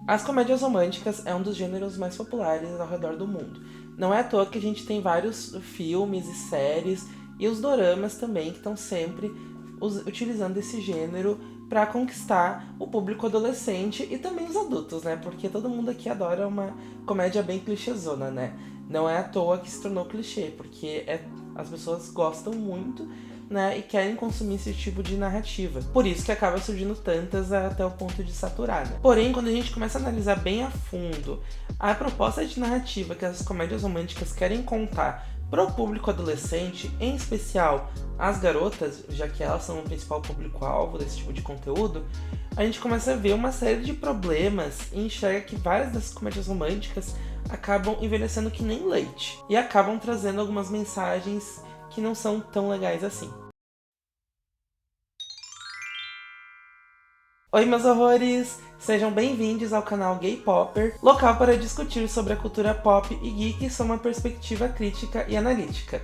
As comédias românticas é um dos gêneros mais populares ao redor do mundo. Não é à toa que a gente tem vários filmes e séries e os doramas também que estão sempre utilizando esse gênero para conquistar o público adolescente e também os adultos, né? Porque todo mundo aqui adora uma comédia bem clichêzona, né? Não é à toa que se tornou clichê, porque as pessoas gostam muito, né, e querem consumir esse tipo de narrativa. Por isso que acaba surgindo tantas até o ponto de saturar, né? Porém, quando a gente começa a analisar bem a fundo a proposta de narrativa que as comédias românticas querem contar para o público adolescente, em especial as garotas, já que elas são o principal público-alvo desse tipo de conteúdo, a gente começa a ver uma série de problemas e enxerga que várias dessas comédias românticas acabam envelhecendo que nem leite e acabam trazendo algumas mensagens que não são tão legais assim. Oi, meus horrores! Sejam bem-vindos ao canal Gay Popper, local para discutir sobre a cultura pop e geek sob uma perspectiva crítica e analítica.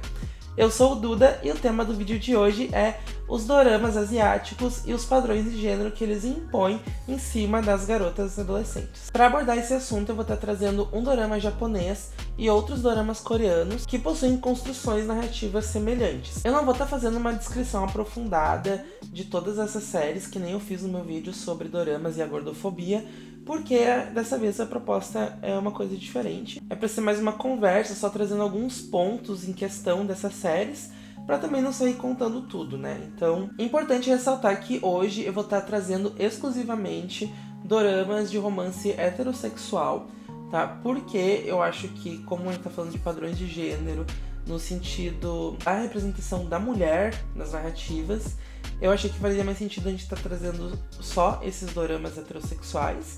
Eu sou o Duda e o tema do vídeo de hoje é os doramas asiáticos e os padrões de gênero que eles impõem em cima das garotas adolescentes. Para abordar esse assunto, eu vou estar trazendo um dorama japonês e outros doramas coreanos que possuem construções narrativas semelhantes. Eu não vou estar fazendo uma descrição aprofundada de todas essas séries, que nem eu fiz no meu vídeo sobre doramas e a gordofobia, porque dessa vez a proposta é uma coisa diferente. É para ser mais uma conversa, só trazendo alguns pontos em questão dessas séries, para também não sair contando tudo, né? Então, é importante ressaltar que hoje eu vou estar trazendo exclusivamente doramas de romance heterossexual, tá? Porque eu acho que, como a gente tá falando de padrões de gênero, no sentido da representação da mulher nas narrativas, eu achei que faria mais sentido a gente estar trazendo só esses doramas heterossexuais.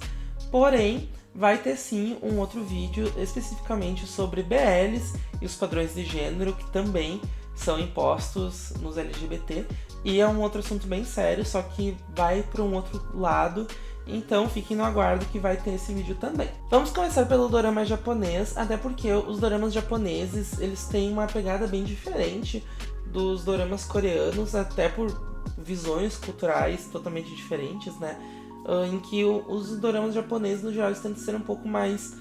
Porém, vai ter sim um outro vídeo especificamente sobre BLs e os padrões de gênero que também são impostos nos LGBT. E é um outro assunto bem sério, só que vai para um outro lado. Então fiquem no aguardo que vai ter esse vídeo também. Vamos começar pelo dorama japonês, até porque os doramas japoneses eles têm uma pegada bem diferente dos doramas coreanos, até por visões culturais totalmente diferentes, né? Em que os doramas japoneses, no geral, tentam ser um pouco mais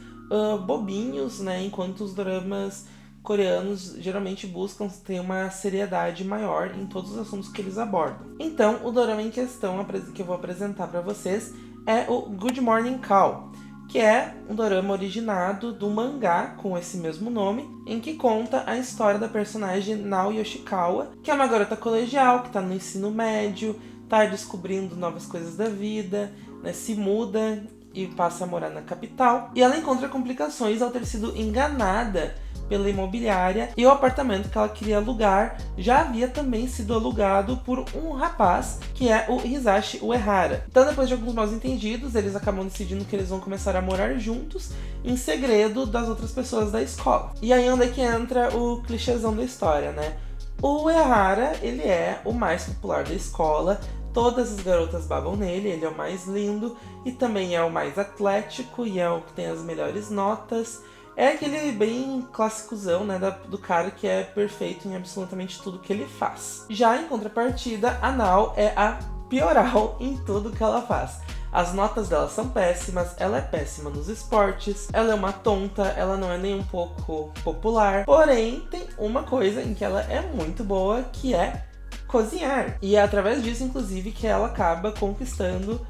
bobinhos, né? Enquanto os doramas coreanos geralmente buscam ter uma seriedade maior em todos os assuntos que eles abordam. Então, o dorama em questão que eu vou apresentar para vocês é o Good Morning Call, que é um dorama originado do mangá com esse mesmo nome, em que conta a história da personagem Nao Yoshikawa, que é uma garota colegial que está no ensino médio, está descobrindo novas coisas da vida, né, se muda e passa a morar na capital, e ela encontra complicações ao ter sido enganada pela imobiliária, e o apartamento que ela queria alugar já havia também sido alugado por um rapaz, que é o Hisashi Uehara. Então, depois de alguns mal entendidos, eles acabam decidindo que eles vão começar a morar juntos, em segredo das outras pessoas da escola. E aí onde é que entra o clichêzão da história, né? O Uehara, ele é o mais popular da escola, todas as garotas babam nele, ele é o mais lindo, e também é o mais atlético, e é o que tem as melhores notas. É aquele bem clássicozão, né, do cara que é perfeito em absolutamente tudo que ele faz. Já em contrapartida, a Nao é a pioral em tudo que ela faz. As notas dela são péssimas, ela é péssima nos esportes, ela é uma tonta, ela não é nem um pouco popular. Porém, tem uma coisa em que ela é muito boa, que é cozinhar. E é através disso, inclusive, que ela acaba conquistando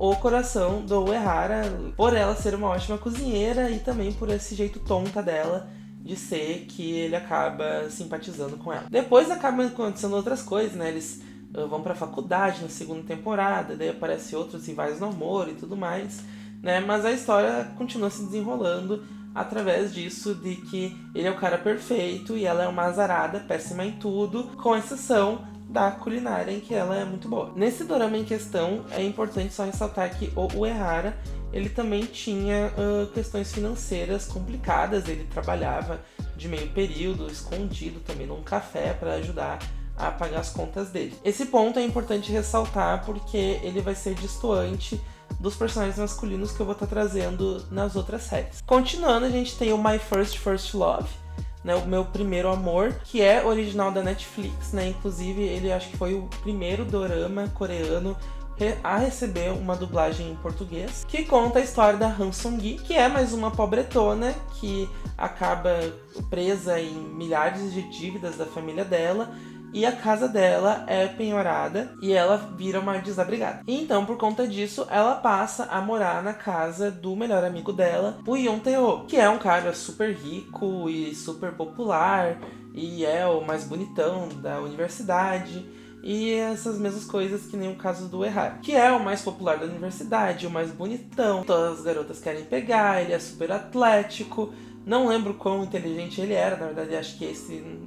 o coração do Uehara, por ela ser uma ótima cozinheira e também por esse jeito tonta dela de ser, que ele acaba simpatizando com ela. Depois acabam acontecendo outras coisas, né? Eles vão pra faculdade na segunda temporada, daí aparecem outros rivais no amor e tudo mais, né? Mas a história continua se desenrolando através disso, de que ele é o cara perfeito e ela é uma azarada, péssima em tudo, com exceção da culinária, em que ela é muito boa. Nesse dorama em questão, é importante só ressaltar que o Uehara, ele também tinha questões financeiras complicadas, ele trabalhava de meio período, escondido também num café para ajudar a pagar as contas dele. Esse ponto é importante ressaltar porque ele vai ser destoante dos personagens masculinos que eu vou estar trazendo nas outras séries. Continuando, a gente tem o My First Love, né, o Meu Primeiro Amor, que é original da Netflix, né? Inclusive, ele acho que foi o primeiro dorama coreano a receber uma dublagem em português, que conta a história da Han Song-gi, que é mais uma pobretona que acaba presa em milhares de dívidas da família dela, e a casa dela é penhorada e ela vira uma desabrigada. E então, por conta disso, ela passa a morar na casa do melhor amigo dela, o Yoon Tae-ho, que é um cara super rico e super popular, e é o mais bonitão da universidade, e essas mesmas coisas que nem o caso do Errar, que é o mais popular da universidade, o mais bonitão, todas as garotas querem pegar, ele é super atlético. Não lembro quão inteligente ele era, na verdade acho que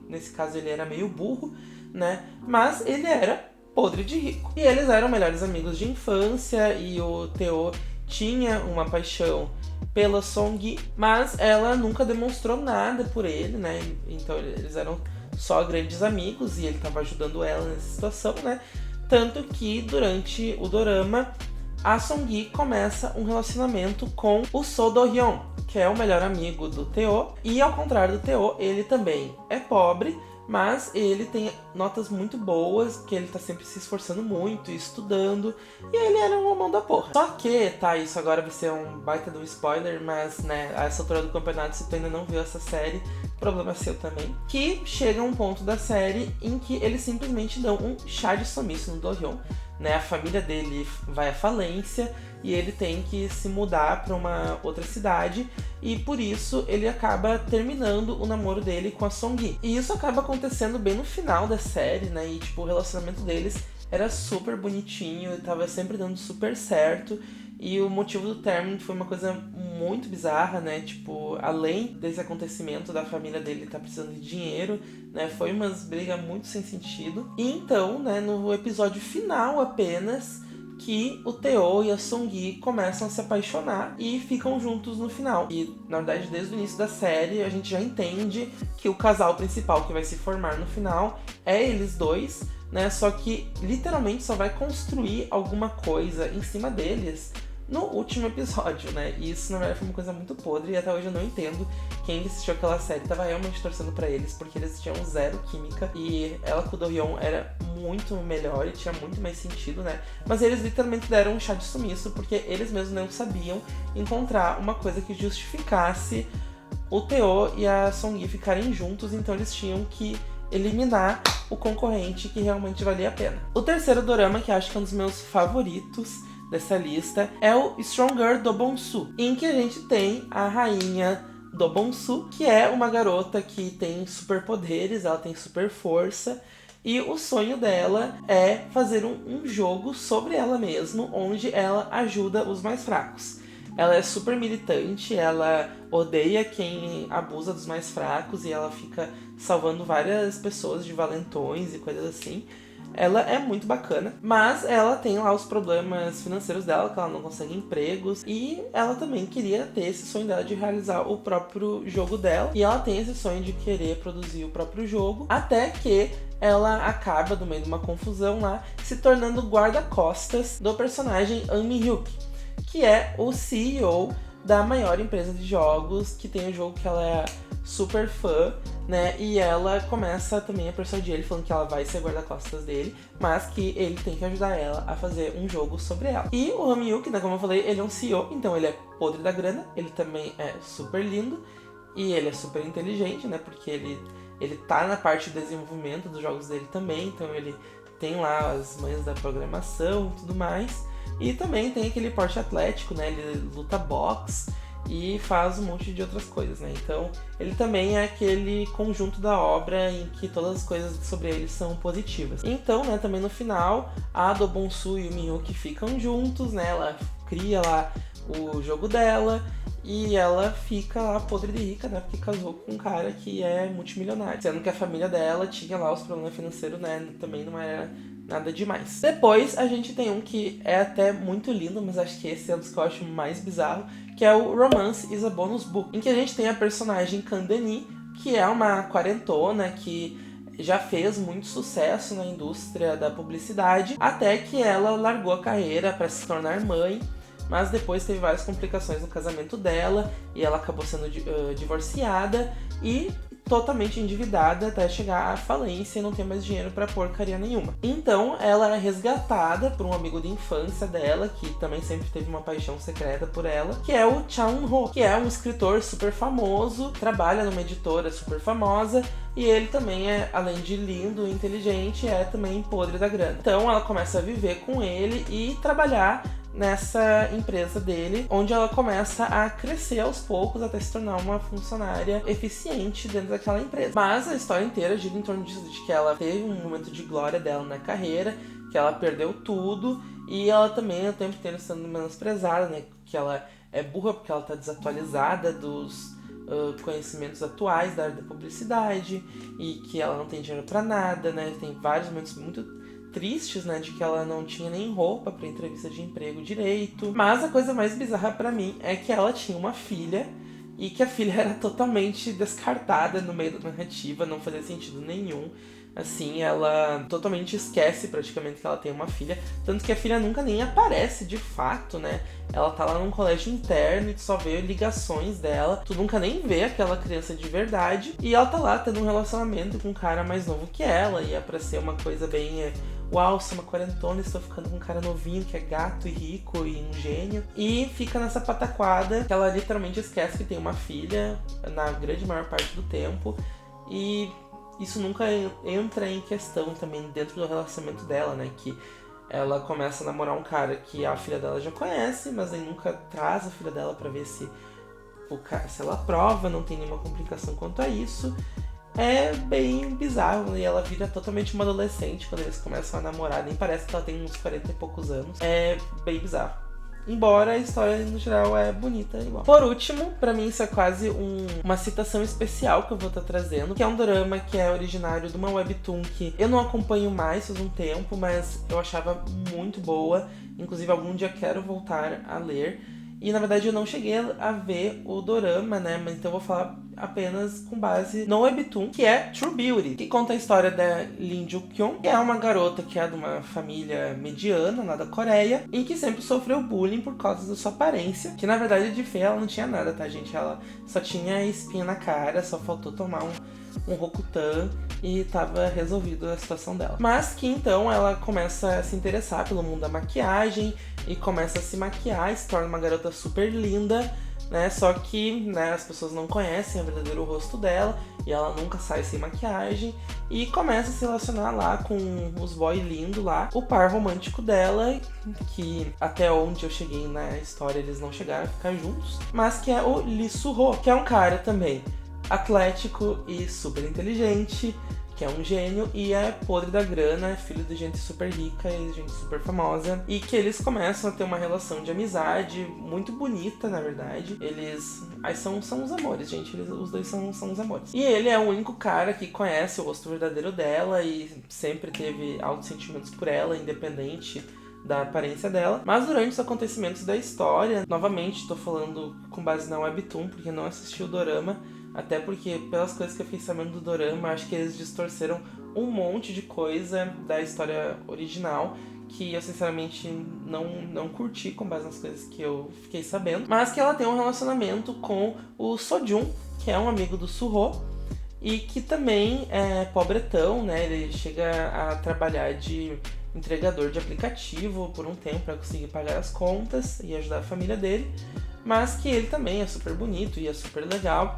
nesse caso ele era meio burro, né? Mas ele era podre de rico. E eles eram melhores amigos de infância, e o Tae-ho tinha uma paixão pela Song-gi, mas ela nunca demonstrou nada por ele, né? Então eles eram só grandes amigos e ele estava ajudando ela nessa situação, né? Tanto que durante o dorama, a Song-gi começa um relacionamento com o So Do-hyun, que é o melhor amigo do Tae-ho, e ao contrário do Tae-ho, ele também é pobre, mas ele tem notas muito boas, que ele tá sempre se esforçando muito e estudando, e ele era um homão da porra. Só que, tá, isso agora vai ser um baita do spoiler, mas, né, a essa altura do campeonato, se tu ainda não viu essa série, problema seu também, que chega um ponto da série em que eles simplesmente dão um chá de sumiço no Do-hyun, né, a família dele vai à falência, e ele tem que se mudar para uma outra cidade, e por isso ele acaba terminando o namoro dele com a Song-gi. E isso acaba acontecendo bem no final da série, né? E tipo, o relacionamento deles era super bonitinho, tava sempre dando super certo. E o motivo do término foi uma coisa muito bizarra, né? Tipo, além desse acontecimento da família dele tá precisando de dinheiro, né? Foi uma briga muito sem sentido. E então, né, no episódio final apenas, que o Tae-ho e a Song-gi começam a se apaixonar e ficam juntos no final. E, na verdade, desde o início da série, a gente já entende que o casal principal que vai se formar no final é eles dois, né? Só que, literalmente, só vai construir alguma coisa em cima deles no último episódio, né? E isso, na verdade, foi uma coisa muito podre, e até hoje eu não entendo quem assistiu aquela série tava realmente torcendo pra eles, porque eles tinham zero química, e ela com o Do-hyun era muito melhor e tinha muito mais sentido, né? Mas eles literalmente deram um chá de sumiço, porque eles mesmos não sabiam encontrar uma coisa que justificasse o Tae-ho e a Song-gi ficarem juntos, então eles tinham que eliminar o concorrente que realmente valia a pena. O terceiro dorama, que acho que é um dos meus favoritos dessa lista, é o Stronger do Bonsu, em que a gente tem a rainha do Bonsu, que é uma garota que tem superpoderes, ela tem super força, e o sonho dela é fazer um jogo sobre ela mesma, onde ela ajuda os mais fracos. Ela é super militante, ela odeia quem abusa dos mais fracos, e ela fica salvando várias pessoas de valentões e coisas assim. Ela é muito bacana, mas ela tem lá os problemas financeiros dela, que ela não consegue empregos, e ela também queria ter esse sonho dela de realizar o próprio jogo dela, e ela tem esse sonho de querer produzir o próprio jogo, até que ela acaba, no meio de uma confusão lá, se tornando guarda-costas do personagem An Min-hyuk, que é o CEO da maior empresa de jogos, que tem o jogo que ela é super fã, né? E ela começa também a persuadir ele, falando que ela vai ser guarda-costas dele, mas que ele tem que ajudar ela a fazer um jogo sobre ela. E o Han Min-hyuk, né, como eu falei, ele é um CEO, então ele é podre da grana, ele também é super lindo, e ele é super inteligente, né? Porque ele tá na parte de desenvolvimento dos jogos dele também, então ele tem lá as manhas da programação e tudo mais. E também tem aquele porte atlético, né? Ele luta boxe e faz um monte de outras coisas, né? Então, ele também é aquele conjunto da obra em que todas as coisas sobre ele são positivas. Então, né, também no final, a Do Bonsu e o Min-hyuk ficam juntos, né? Ela cria lá o jogo dela e ela fica lá podre de rica, né? Porque casou com um cara que é multimilionário. Sendo que a família dela tinha lá os problemas financeiros, né? Também não era nada demais. Depois a gente tem um que é até muito lindo, mas acho que esse é um dos que eu acho mais bizarro, que é o Romance is a Bonus Book, em que a gente tem a personagem Kandani, que é uma quarentona que já fez muito sucesso na indústria da publicidade, até que ela largou a carreira para se tornar mãe, mas depois teve várias complicações no casamento dela, e ela acabou sendo divorciada, e totalmente endividada até chegar à falência e não ter mais dinheiro pra porcaria nenhuma. Então ela é resgatada por um amigo de infância dela, que também sempre teve uma paixão secreta por ela, que é o Cha Eun-ho, que é um escritor super famoso, trabalha numa editora super famosa, e ele também é, além de lindo e inteligente, é também podre da grana. Então ela começa a viver com ele e trabalhar nessa empresa dele, onde ela começa a crescer aos poucos até se tornar uma funcionária eficiente dentro daquela empresa. Mas a história inteira gira em torno disso, de que ela teve um momento de glória dela na carreira, que ela perdeu tudo, e ela também o tempo inteiro sendo menosprezada, né? Que ela é burra porque ela tá desatualizada dos conhecimentos atuais da área da publicidade, e que ela não tem dinheiro pra nada, né? Tem vários momentos muito tristes, né, de que ela não tinha nem roupa pra entrevista de emprego direito. Mas a coisa mais bizarra pra mim é que ela tinha uma filha e que a filha era totalmente descartada no meio da narrativa, não fazia sentido nenhum. Assim, ela totalmente esquece praticamente que ela tem uma filha, tanto que a filha nunca nem aparece de fato, né? Ela tá lá num colégio interno e tu só vê ligações dela, tu nunca nem vê aquela criança de verdade, e ela tá lá tendo um relacionamento com um cara mais novo que ela, e é pra ser uma coisa bem uau, sou uma quarentona, estou ficando com um cara novinho que é gato e rico e um gênio. E fica nessa pataquada que ela literalmente esquece que tem uma filha na grande maior parte do tempo. E isso nunca entra em questão também dentro do relacionamento dela, né? Que ela começa a namorar um cara que a filha dela já conhece, mas aí nunca traz a filha dela pra ver se ela aprova, não tem nenhuma complicação quanto a isso. É bem bizarro, e ela vira totalmente uma adolescente quando eles começam a namorar, nem parece que ela tem uns 40 e poucos anos. É bem bizarro. Embora a história, no geral, é bonita igual. Por último, pra mim isso é quase uma citação especial que eu vou estar trazendo, que é um dorama que é originário de uma webtoon que eu não acompanho mais faz um tempo, mas eu achava muito boa. Inclusive, algum dia quero voltar a ler. E, na verdade, eu não cheguei a ver o dorama, né? Mas então eu vou falar apenas com base no webtoon, que é True Beauty, que conta a história da Lim Joo-kyun, que é uma garota que é de uma família mediana lá da Coreia e que sempre sofreu bullying por causa da sua aparência, que na verdade de feia ela não tinha nada, tá, gente? Ela só tinha espinha na cara, só faltou tomar um Rokutan e tava resolvido a situação dela. Mas que então ela começa a se interessar pelo mundo da maquiagem e começa a se maquiar e se torna uma garota super linda, né? Só que, né, as pessoas não conhecem o verdadeiro rosto dela e ela nunca sai sem maquiagem e começa a se relacionar lá com os boy lindo lá, o par romântico dela, que até onde eu cheguei na história eles não chegaram a ficar juntos, mas que é o Lee Soo-ho, que é um cara também atlético e super inteligente, que é um gênio e é podre da grana, é filho de gente super rica e gente super famosa, e que eles começam a ter uma relação de amizade muito bonita, na verdade. Eles são os amores, gente, os dois são os amores. E ele é o único cara que conhece o rosto verdadeiro dela e sempre teve altos sentimentos por ela, independente da aparência dela. Mas durante os acontecimentos da história, novamente tô falando com base na webtoon, porque não assisti o dorama, até porque, pelas coisas que eu fiquei sabendo do dorama, acho que eles distorceram um monte de coisa da história original, que eu sinceramente não curti com base nas coisas que eu fiquei sabendo. Mas que ela tem um relacionamento com o Sojun, que é um amigo do Soo-ho, e que também é pobretão, né? Ele chega a trabalhar de entregador de aplicativo por um tempo para conseguir pagar as contas e ajudar a família dele. Mas que ele também é super bonito e é super legal,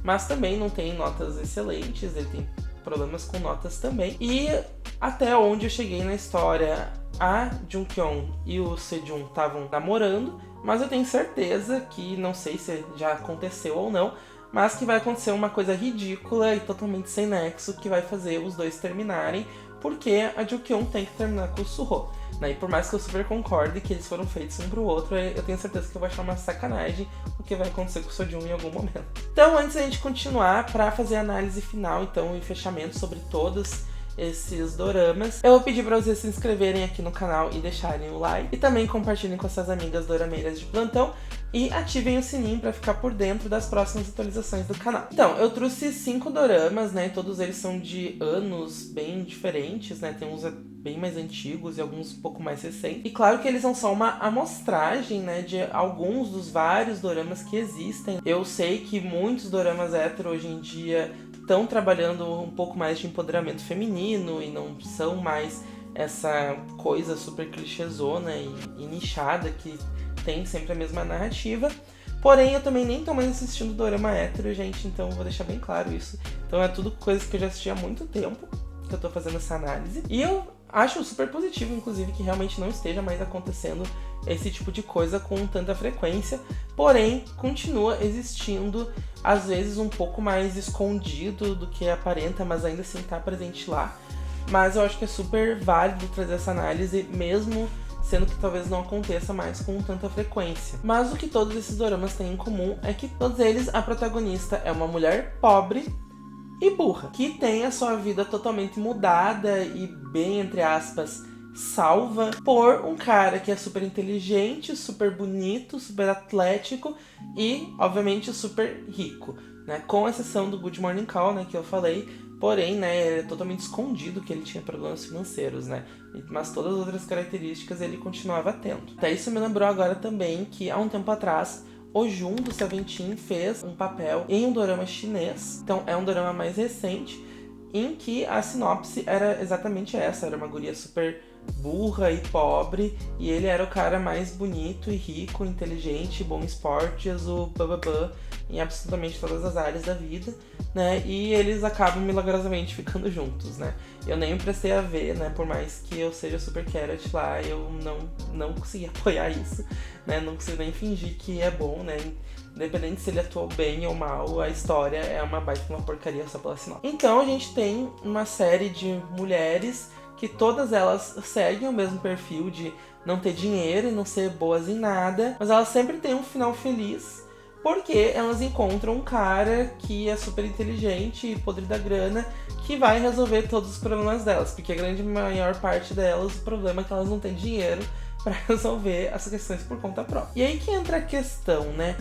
mas também não tem notas excelentes, ele tem problemas com notas também. E até onde eu cheguei na história, a Jung-kyun e o Sejun estavam namorando, mas eu tenho certeza que, não sei se já aconteceu ou não, mas que vai acontecer uma coisa ridícula e totalmente sem nexo que vai fazer os dois terminarem, porque a Jung-kyun tem que terminar com o Soo-ho, né? E por mais que eu super concorde que eles foram feitos um pro outro, eu tenho certeza que eu vou achar uma sacanagem o que vai acontecer com o Sojun em algum momento. Então, antes da gente continuar, para fazer a análise final então, e fechamento sobre todos esses doramas, eu vou pedir para vocês se inscreverem aqui no canal e deixarem o like, e também compartilhem com suas amigas dorameiras de plantão e ativem o sininho para ficar por dentro das próximas atualizações do canal. Então, eu trouxe 5 doramas, né? Todos eles são de anos bem diferentes, né? Tem uns bem mais antigos e alguns um pouco mais recentes. E claro que eles são só uma amostragem, né, de alguns dos vários doramas que existem. Eu sei que muitos doramas hétero hoje em dia estão trabalhando um pouco mais de empoderamento feminino e não são mais essa coisa super clichêzona e nichada que tem sempre a mesma narrativa. Porém, eu também nem tô mais assistindo dorama hétero, gente, então vou deixar bem claro isso. Então é tudo coisas que eu já assisti há muito tempo que eu tô fazendo essa análise. E eu acho super positivo, inclusive, que realmente não esteja mais acontecendo esse tipo de coisa com tanta frequência. Porém, continua existindo, às vezes um pouco mais escondido do que aparenta, mas ainda assim tá presente lá. Mas eu acho que é super válido trazer essa análise, mesmo sendo que talvez não aconteça mais com tanta frequência. Mas o que todos esses doramas têm em comum é que todos eles, a protagonista é uma mulher pobre e burra, que tem a sua vida totalmente mudada e bem, entre aspas, salva por um cara que é super inteligente, super bonito, super atlético e, obviamente, super rico, né? Com exceção do Good Morning Call, né, que eu falei. Porém, né, ele é totalmente escondido que ele tinha problemas financeiros, né? Mas todas as outras características ele continuava tendo. Até isso me lembrou agora também que, há um tempo atrás, o Jun, do Seventeen, fez um papel em um dorama chinês. Então, é um dorama mais recente, em que a sinopse era exatamente essa. Era uma guria super burra e pobre, e ele era o cara mais bonito e rico, inteligente, bom em esportes, o bababã, em absolutamente todas as áreas da vida, né? E eles acabam milagrosamente ficando juntos, né? Eu nem me prestei a ver, né? Por mais que eu seja super carrot lá, eu não consegui apoiar isso, né? Não consigo nem fingir que é bom, né? Independente se ele atuou bem ou mal, a história é uma baita uma porcaria só pela sinopse. Então a gente tem uma série de mulheres que todas elas seguem o mesmo perfil de não ter dinheiro e não ser boas em nada, mas elas sempre têm um final feliz, porque elas encontram um cara que é super inteligente e podre da grana, que vai resolver todos os problemas delas, porque a grande maior parte delas, o problema é que elas não têm dinheiro para resolver as questões por conta própria. E aí que entra a questão, né?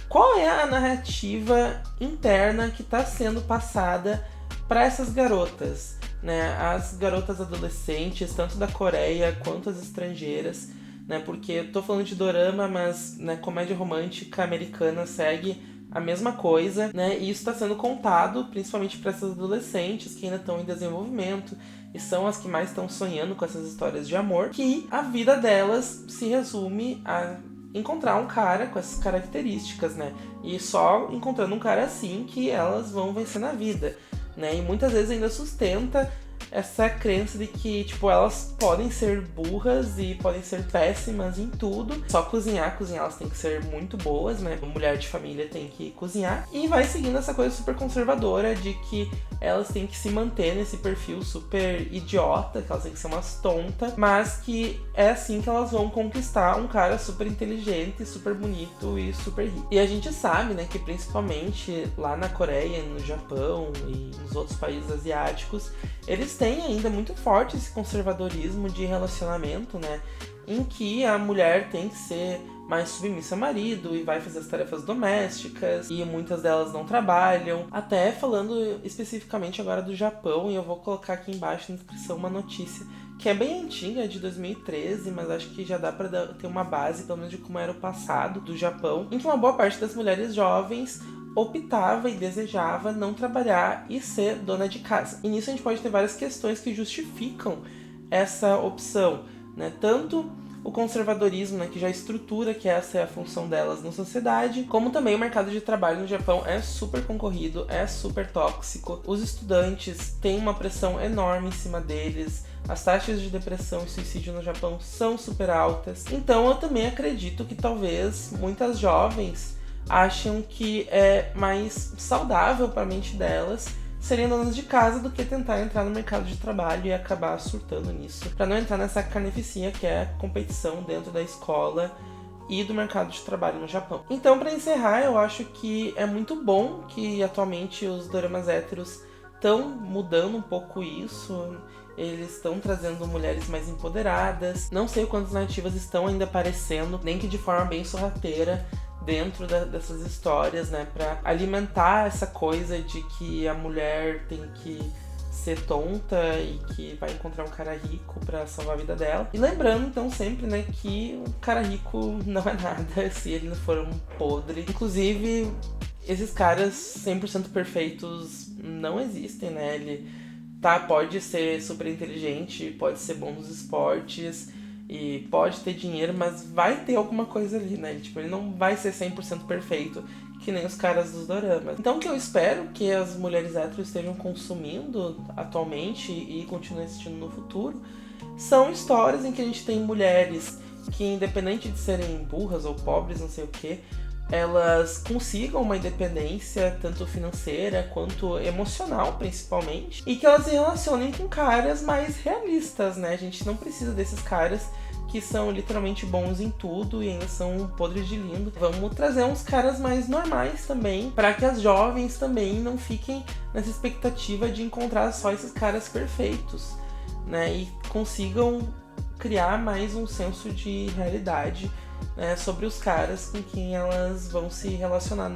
Qual é a narrativa interna que está sendo passada para essas garotas, né? As garotas adolescentes, tanto da Coreia quanto as estrangeiras, né? Porque eu tô falando de dorama, mas, né, comédia romântica americana segue a mesma coisa, né? E isso está sendo contado principalmente para essas adolescentes que ainda estão em desenvolvimento e são as que mais estão sonhando com essas histórias de amor, que a vida delas se resume a encontrar um cara com essas características, né? E só encontrando um cara assim que elas vão vencer na vida, né? E muitas vezes ainda sustenta essa crença de que, tipo, elas podem ser burras e podem ser péssimas em tudo. Só cozinhar elas têm que ser muito boas, né? Uma mulher de família tem que cozinhar. E vai seguindo essa coisa super conservadora de que elas têm que se manter nesse perfil super idiota, que elas têm que ser umas tontas, mas que é assim que elas vão conquistar um cara super inteligente, super bonito e super rico. E a gente sabe, né, que principalmente lá na Coreia, no Japão e nos outros países asiáticos, eles têm ainda muito forte esse conservadorismo de relacionamento, né? Em que a mulher tem que ser mais submissa ao marido e vai fazer as tarefas domésticas, e muitas delas não trabalham. Até falando especificamente agora do Japão, e eu vou colocar aqui embaixo na descrição uma notícia que é bem antiga, de 2013, mas acho que já dá pra ter uma base, pelo menos, de como era o passado do Japão, em que uma boa parte das mulheres jovens optava e desejava não trabalhar e ser dona de casa. E nisso a gente pode ter várias questões que justificam essa opção, né? Tanto o conservadorismo, né, que já estrutura que essa é a função delas na sociedade, como também o mercado de trabalho no Japão é super concorrido, é super tóxico. Os estudantes têm uma pressão enorme em cima deles, as taxas de depressão e suicídio no Japão são super altas. Então eu também acredito que talvez muitas jovens acham que é mais saudável para a mente delas serem donas de casa do que tentar entrar no mercado de trabalho e acabar surtando nisso, para não entrar nessa carnificina que é a competição dentro da escola e do mercado de trabalho no Japão. Então, para encerrar, eu acho que é muito bom que atualmente os doramas héteros estão mudando um pouco isso. Eles estão trazendo mulheres mais empoderadas. Não sei quantas narrativas estão ainda aparecendo, nem que de forma bem sorrateira, dentro dessas histórias, né, pra alimentar essa coisa de que a mulher tem que ser tonta e que vai encontrar um cara rico pra salvar a vida dela. E lembrando, então, sempre, né, que o cara rico não é nada se ele não for um podre. Inclusive, esses caras 100% perfeitos não existem, né? Ele pode ser super inteligente, pode ser bom nos esportes e pode ter dinheiro, mas vai ter alguma coisa ali, né? Ele não vai ser 100% perfeito, que nem os caras dos doramas. Então o que eu espero que as mulheres héteros estejam consumindo atualmente e continuem assistindo no futuro são histórias em que a gente tem mulheres que, independente de serem burras ou pobres, não sei o que, elas consigam uma independência tanto financeira quanto emocional, principalmente, e que elas se relacionem com caras mais realistas, né? A gente não precisa desses caras que são literalmente bons em tudo e ainda são podres de lindo. Vamos trazer uns caras mais normais também, para que as jovens também não fiquem nessa expectativa de encontrar só esses caras perfeitos, né? E consigam criar mais um senso de realidade, né, sobre os caras com quem elas vão se relacionar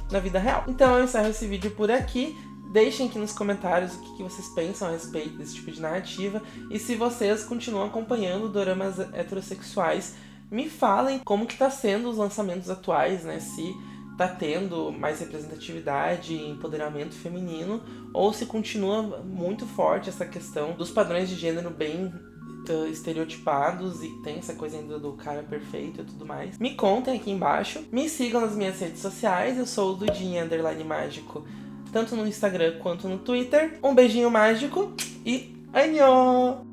na vida real. Então eu encerro esse vídeo por aqui. Deixem aqui nos comentários o que vocês pensam a respeito desse tipo de narrativa. E se vocês continuam acompanhando doramas heterossexuais, me falem como que tá sendo os lançamentos atuais, né? Se tá tendo mais representatividade e empoderamento feminino, ou se continua muito forte essa questão dos padrões de gênero bem estereotipados e tem essa coisa ainda do cara perfeito e tudo mais. Me contem aqui embaixo. Me sigam nas minhas redes sociais. Eu sou o Dudinha_mágico, tanto no Instagram quanto no Twitter. Um beijinho mágico e annyeong!